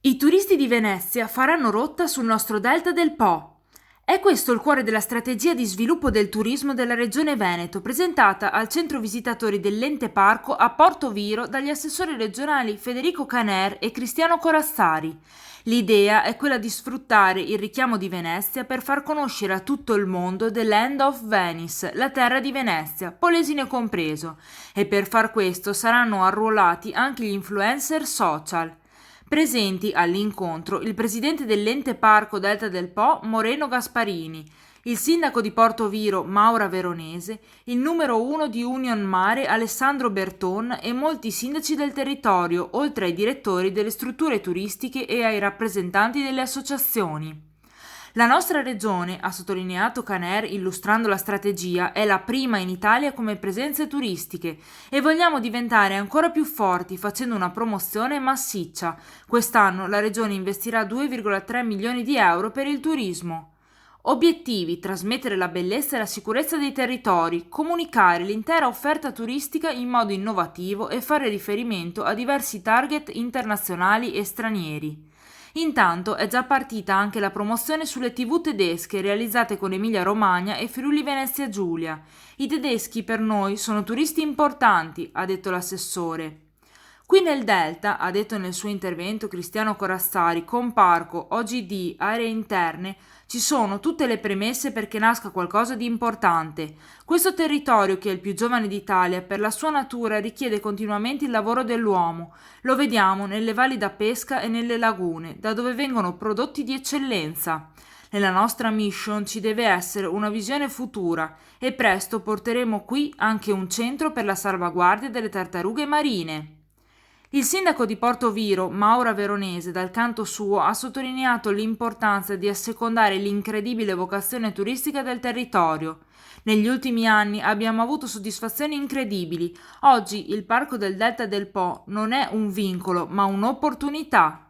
I turisti di Venezia faranno rotta sul nostro delta del Po. È questo il cuore della strategia di sviluppo del turismo della regione Veneto, presentata al centro visitatori dell'Ente Parco a Porto Viro dagli assessori regionali Federico Caner e Cristiano Corassari. L'idea è quella di sfruttare il richiamo di Venezia per far conoscere a tutto il mondo The Land of Venice, la terra di Venezia, Polesine compreso, e per far questo saranno arruolati anche gli influencer social. Presenti all'incontro il presidente dell'Ente Parco Delta del Po, Moreno Gasparini, il sindaco di Porto Viro, Maura Veronese, il numero uno di Union Mare, Alessandro Berton, e molti sindaci del territorio, oltre ai direttori delle strutture turistiche e ai rappresentanti delle associazioni. La nostra regione, ha sottolineato Caner illustrando la strategia, è la prima in Italia come presenze turistiche e vogliamo diventare ancora più forti facendo una promozione massiccia. Quest'anno la regione investirà 2,3 milioni di euro per il turismo. Obiettivi: trasmettere la bellezza e la sicurezza dei territori, comunicare l'intera offerta turistica in modo innovativo e fare riferimento a diversi target internazionali e stranieri. Intanto è già partita anche la promozione sulle TV tedesche realizzate con Emilia-Romagna e Friuli-Venezia Giulia. I tedeschi per noi sono turisti importanti, ha detto l'assessore. Qui nel Delta, ha detto nel suo intervento Cristiano Corassari, con parco, OGD, aree interne, ci sono tutte le premesse perché nasca qualcosa di importante. Questo territorio, che è il più giovane d'Italia, per la sua natura richiede continuamente il lavoro dell'uomo. Lo vediamo nelle valli da pesca e nelle lagune, da dove vengono prodotti di eccellenza. Nella nostra mission ci deve essere una visione futura e presto porteremo qui anche un centro per la salvaguardia delle tartarughe marine. Il sindaco di Porto Viro, Maura Veronese, dal canto suo, ha sottolineato l'importanza di assecondare l'incredibile vocazione turistica del territorio. Negli ultimi anni abbiamo avuto soddisfazioni incredibili. Oggi il Parco del Delta del Po non è un vincolo, ma un'opportunità.